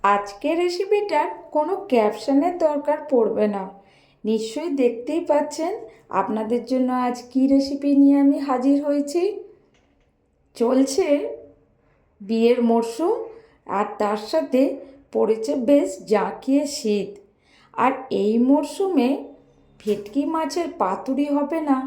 আজকের রেসিপিটার কোনো ক্যাপশনের দরকার পড়বে না। নিশ্চয়ই দেখতেই পাচ্ছেন আপনাদের জন্য আজ কী রেসিপি নিয়ে আমি হাজির হয়েছি। চলছে বিয়ের মরশুম, আর তার সাথে পড়েছে বেশ জাঁকিয়ে শীত। আর এই মরশুমে ভেটকি মাছের পাতুরি হবে না,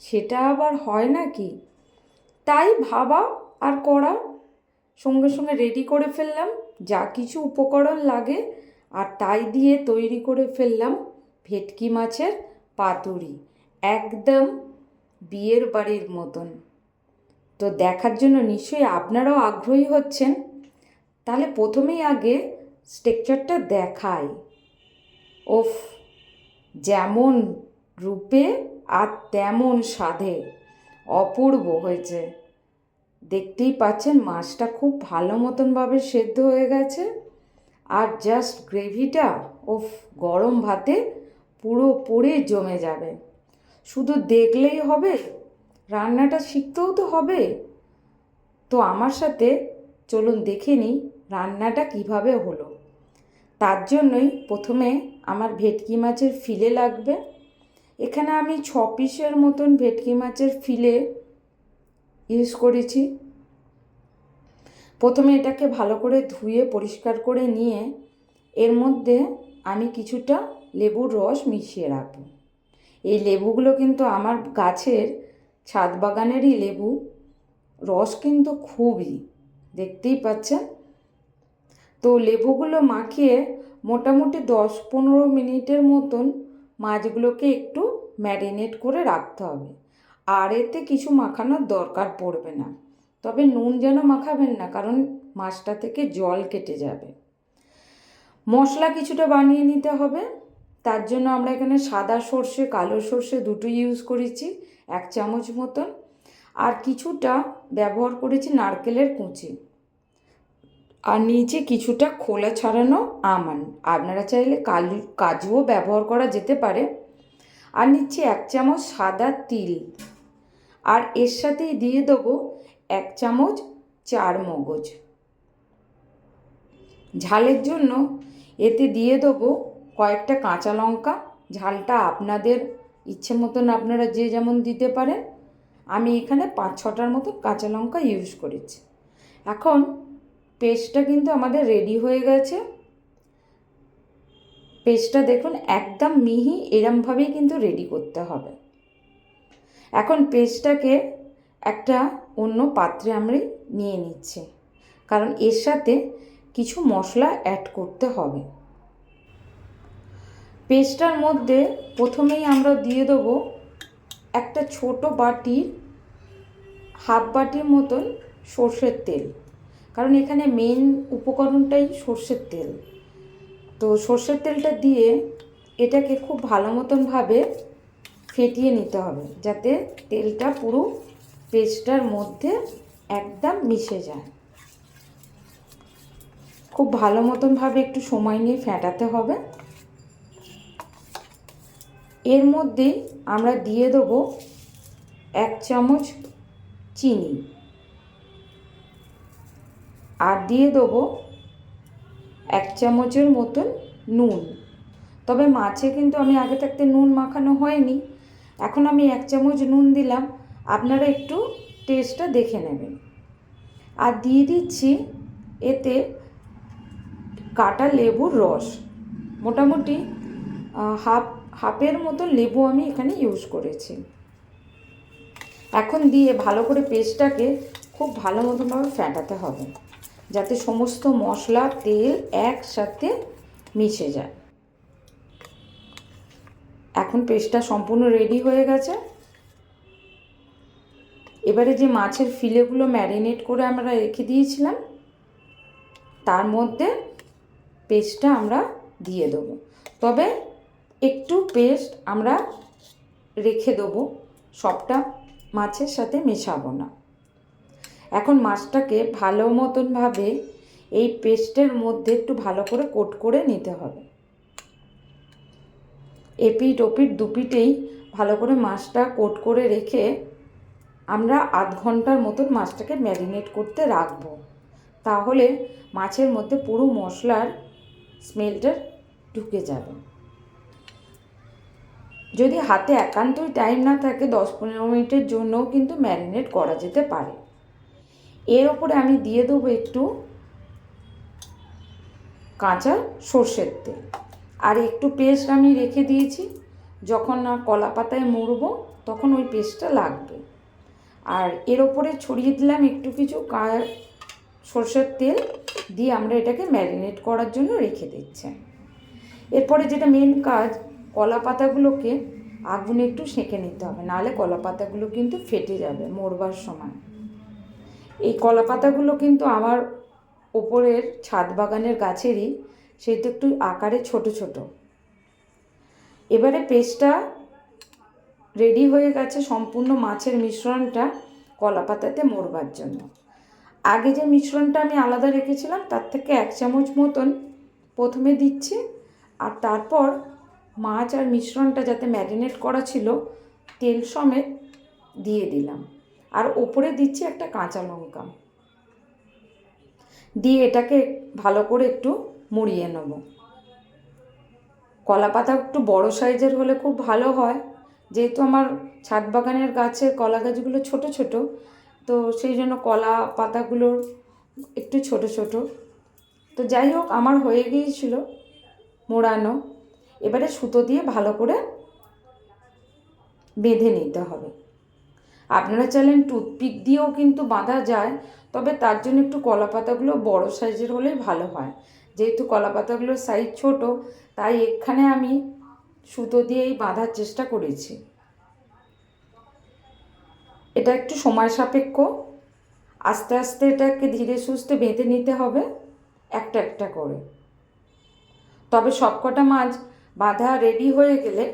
সেটা আবার হয় নাকি? তাই ভাবা আর করা, সঙ্গে সঙ্গে রেডি করে ফেললাম যা কিছু উপকরণ লাগে, আর তাই দিয়ে তৈরি করে ফেললাম ভেটকি মাছের পাতুরি, একদম বিয়ের বাড়ির মতন। তো দেখার জন্য নিশ্চয়ই আপনারাও আগ্রহী হচ্ছেন। তাহলে প্রথমেই আগে স্ট্রাকচারটা দেখাই। ওফ, যেমন রূপে আর তেমন স্বাদে অপূর্ব হয়েছে। দেখতেই পাচ্ছেন মাছটা খুব ভালো মতনভাবে সেদ্ধ হয়ে গেছে, আর জাস্ট গ্রেভিটা ওফ, গরম ভাতে পুরোপুরি জমে যাবে। শুধু দেখলেই হবে, রান্নাটা শিখতেও তো হবে। তো আমার সাথে চলুন দেখে নিই রান্নাটা কিভাবে হলো। তার জন্যই প্রথমে আমার ভেটকি মাছের ফিলে লাগবে। এখানে আমি 6 পিসের মতন ভেটকি মাছের ফিলে ইউজ করেছি। প্রথমে এটাকে ভালো করে ধুয়ে পরিষ্কার করে নিয়ে এর মধ্যে আমি কিছুটা লেবুর রস মিশিয়ে রাখব। এই লেবুগুলো কিন্তু আমার গাছের ছাদ বাগানেরই লেবু, রস কিন্তু খুবই, দেখতেই পাচ্ছেন। তো লেবুগুলো মাখিয়ে মোটামুটি 10-15 মিনিটের মতন মাছগুলোকে একটু ম্যারিনেট করে রাখতে হবে। আর এতে কিছু মাখানোর দরকার পড়বে না, তবে নুন যেন মাখাবেন না, কারণ মাছটা থেকে জল কেটে যাবে। মশলা কিছুটা বানিয়ে নিতে হবে। তার জন্য আমরা এখানে সাদা সর্ষে, কালো সর্ষে দুটোই ইউজ করেছি 1 চামচ মতন, আর কিছুটা ব্যবহার করেছি নারকেলের কুঁচি, আর নিচে কিছুটা খোলা ছাড়ানো আমন্ড। আপনারা চাইলে কাজুও ব্যবহার করা যেতে পারে। আর নিচ্ছি 1 চামচ সাদা তিল, আর এর সাথেই দিয়ে দেবো 1 চামচ চারমগজ। ঝালের জন্য এতে দিয়ে দেবো কয়েকটা কাঁচা লঙ্কা। ঝালটা আপনাদের ইচ্ছে মতন আপনারা যে যেমন দিতে পারেন। আমি এখানে 5-6টার মতো কাঁচা লঙ্কা ইউজ করেছি। এখন পেস্টটা কিন্তু আমাদের রেডি হয়ে গেছে। পেস্টটা দেখুন একদম মিহি, এরমভাবেই কিন্তু রেডি করতে হবে। এখন পেস্টটাকে একটা অন্য পাত্রে আমরা নিয়ে নিচ্ছি, কারণ এর সাথে কিছু মশলা অ্যাড করতে হবে। পেস্টটার মধ্যে প্রথমেই আমরা দিয়ে দেবো একটা ছোট বাটির হাফ বাটির মতন সর্ষের তেল, কারণ এখানে মেন উপকরণটাই সর্ষের তেল। তো সর্ষের তেলটা দিয়ে এটাকে খুব ভালো মতনভাবে ফেটিয়ে নিতে হবে, যাতে তেলটা পুরো পেস্টটার মধ্যে একদম মিশে যায়। খুব ভালো মতনভাবে একটু সময় নিয়ে ফেটাতে হবে। এর মধ্যে আমরা দিয়ে দেবো 1 চামচ চিনি, আর দিয়ে দেবো 1 চামচের মতন নুন। তবে মাছে কিন্তু আমি আগে থাকতে নুন মাখানো হয়নি, এখন আমি 1 চামচ নুন দিলাম, আপনারা একটু টেস্টটা দেখে নেবেন। আর দিয়ে দিচ্ছি এতে কাটা লেবুর রস, মোটামুটি হাফের মতো লেবু আমি এখানে ইউজ করেছি। এখন দিয়ে ভালো করে পেস্টটাকে খুব ভালো মতনভাবে ফেটাতে হবে, যাতে সমস্ত মশলা তেল একসাথে মিশে যায়। এখন পেস্টটা সম্পূর্ণ রেডি হয়ে গেছে। এবারে যে মাছের ফিলেগুলো ম্যারিনেট করে আমরা রেখে দিয়েছিলাম, তার মধ্যে পেস্টটা আমরা দিয়ে দেবো। তবে একটু পেস্ট আমরা রেখে দেবো, সবটা মাছের সাথে মেশাবো না। এখন মাছটাকে ভালো মতনভাবে এই পেস্টের মধ্যে একটু ভালো করে কোট করে নিতে হবে। এপিঠ ওপিঠ দুপিঠেই ভালো করে মাছটা কোট করে রেখে আমরা আধ ঘন্টার মতন মাছটাকে ম্যারিনেট করতে রাখবো। তাহলে মাছের মধ্যে পুরো মশলার স্মেলটা ঢুকে যাবে। যদি হাতে একান্তই টাইম না থাকে 10-15 মিনিটের জন্যও কিন্তু ম্যারিনেট করা যেতে পারে। এর ওপরে আমি দিয়ে দেবো একটু কাঁচা সর্ষের তেল, আর একটু পেস্ট আমি রেখে দিয়েছি, যখন না কলা পাতায় মুড়বো তখন ওই পেস্টটা লাগবে। আর এর ওপরে ছড়িয়ে দিলাম একটু কিছু সর্ষের তেল দিয়ে আমরা এটাকে ম্যারিনেট করার জন্য রেখে দিচ্ছি। এরপরে যেটা মেন কাজ, কলা পাতাগুলোকে আগুনে একটু সেঁকে নিতে হবে, নাহলে কলা পাতাগুলো কিন্তু ফেটে যাবে মোড়বার সময়। এই কলা পাতাগুলো কিন্তু আমার ওপরের ছাদ বাগানের গাছেরই, সেই তো একটু আকারে ছোট ছোট। এবারে পেস্টটা রেডি হয়ে গেছে, সম্পূর্ণ মাছের মিশ্রণটা কলা পাতাতে মোড়বার জন্য। আগে যে মিশ্রণটা আমি আলাদা রেখেছিলাম তার থেকে 1 চামচ মতন প্রথমে দিচ্ছি, আর তারপর মাছ আর মিশ্রণটা যাতে ম্যারিনেট করা ছিল তেল সমেত দিয়ে দিলাম, আর ওপরে দিচ্ছি একটা কাঁচা লঙ্কা দিয়ে এটাকে ভালো করে একটু মুড়িয়ে নেব। কলা পাতা একটু বড় সাইজের হলে খুব ভালো হয়, যেহেতু আমার ছাদ বাগানের গাছের কলা গাছগুলো ছোট ছোট, তো সেই জন্য কলা পাতাগুলোর একটু ছোট ছোট। তো যাই হোক, আমার হয়ে গিয়েছিল মোড়ানো। এবারে সুতো দিয়ে ভালো করে বেঁধে নিতে হবে। আপনারা চাইলেন টুথপিক দিয়েও কিন্তু বাঁধা যায়, তবে তার জন্য একটু কলা পাতাগুলো বড় সাইজের হলেই ভালো হয়। যেহেতু কলা পাতাগুলোর সাইজ ছোট, তাই এখানে আমি সুতো দিয়েই বাঁধার চেষ্টা করেছি। এটা একটু সময় সাপেক্ষ, আস্তে আস্তে এটাকে ধীরে সুস্থে বেঁধে নিতে হবে একটা একটা করে। তবে সবকটা মাছ বাঁধা রেডি হয়ে গেলে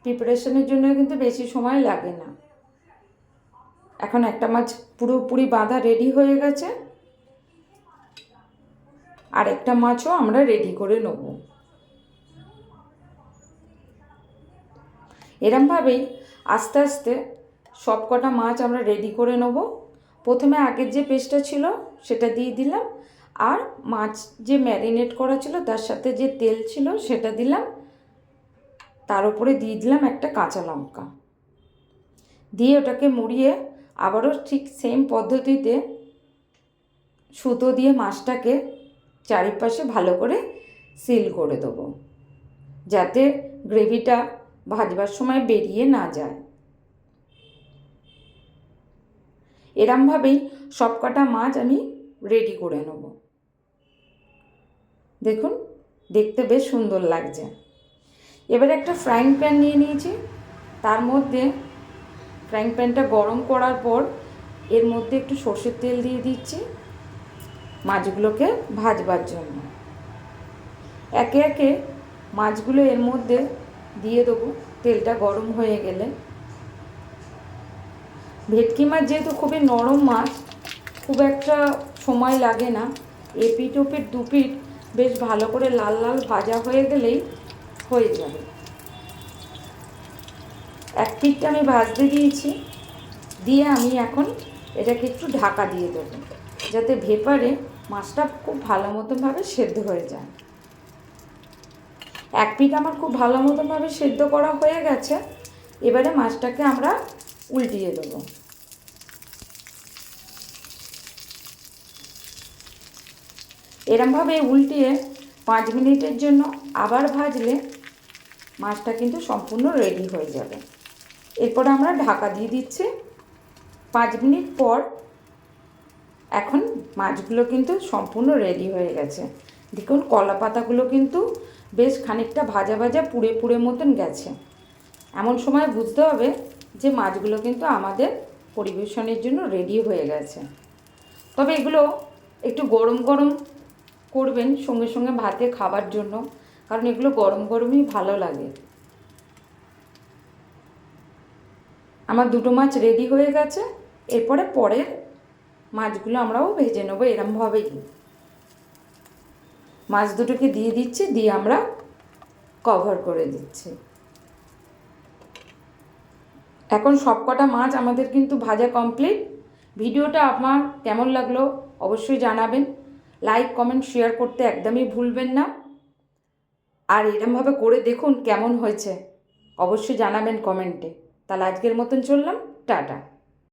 প্রিপারেশনের জন্য কিন্তু বেশি সময় লাগে না। এখন একটা মাছ পুরোপুরি বাঁধা রেডি হয়ে গেছে, আর একটা মাছও আমরা রেডি করে নেব। এরমভাবেই আস্তে আস্তে সবকটা মাছ আমরা রেডি করে নেব। প্রথমে আগের যে পেস্টটা ছিল সেটা দিয়ে দিলাম, আর মাছ যে ম্যারিনেট করা ছিল তার সাথে যে তেল ছিল সেটা দিলাম, তার উপরে দিয়ে দিলাম একটা কাঁচা লঙ্কা দিয়ে ওটাকে মুড়িয়ে আবারও ঠিক সেম পদ্ধতিতে সুতো দিয়ে মাছটাকে চারিপাশে ভালো করে সিল করে দেবো, যাতে গ্রেভিটা ভাজবার সময় বেরিয়ে না যায়। এরমভাবেই সবকটা মাছ আমি রেডি করে নেব। দেখুন, দেখতে বেশ সুন্দর লাগছে। এবারে একটা ফ্রাইং প্যান নিয়ে নিয়েছি, তার মধ্যে ফ্রাইং প্যানটা গরম করার পর এর মধ্যে একটু সর্ষের তেল দিয়ে দিচ্ছি মাছগুলোকে ভাজবার জন্য। একে একে মাছগুলো এর মধ্যে দিয়ে দেবো তেলটা গরম হয়ে গেলে। ভেটকি মাছ যেহেতু খুবই নরম মাছ, খুব একটা সময় লাগে না। এপিঠ ওপিঠ দুপিঠ বেশ ভালো করে লাল লাল ভাজা হয়ে গেলেই হয়ে যাবে। এক পিঠটা আমি ভাজতে দিয়েছি, দিয়ে আমি এখন এটাকে একটু ঢাকা দিয়ে দেবো, যাতে ভেপারে মাছটা খুব ভালো মতনভাবে সেদ্ধ হয়ে যায়। এক পিঠ আমার খুব ভালো মতনভাবে সেদ্ধ করা হয়ে গেছে। এবারে মাছটাকে আমরা উল্টিয়ে দেবো। এরমভাবে উল্টিয়ে 5 মিনিটের জন্য আবার ভাজলে মাছটা কিন্তু সম্পূর্ণ রেডি হয়ে যাবে। এরপর আমরা ঢাকা দিয়ে দিচ্ছি। 5 মিনিট পর এখন মাছগুলো কিন্তু সম্পূর্ণ রেডি হয়ে গেছে। দেখুন, কলা পাতাগুলো কিন্তু বেশ খানিকটা ভাজা ভাজা পুড়ে পুড়ে মতন গেছে। এমন সময় বুঝতে হবে যে মাছগুলো কিন্তু আমাদের পরিবেশনের জন্য রেডি হয়ে গেছে। তবে এগুলো একটু গরম গরম করবেন সঙ্গে সঙ্গে ভাতে খাবার জন্য, কারণ এগুলো গরম গরমই ভালো লাগে। আমার দুটো মাছ রেডি হয়ে গেছে। এরপরে পরের মাছগুলো আমরাও ভেজে নেবো এরমভাবেই। মাছ দুটোকে দিয়ে দিচ্ছি, দিয়ে আমরা কভার করে দিচ্ছি। এখন সবকটা মাছ আমাদের কিন্তু ভাজা কমপ্লিট। ভিডিওটা আপনার কেমন লাগলো অবশ্যই জানাবেন। লাইক কমেন্ট শেয়ার করতে একদমই ভুলবেন না। আর এরমভাবে করে দেখুন কেমন হয়েছে, অবশ্যই জানাবেন কমেন্টে। তাহলে আজকের মতন চললাম, টাটা।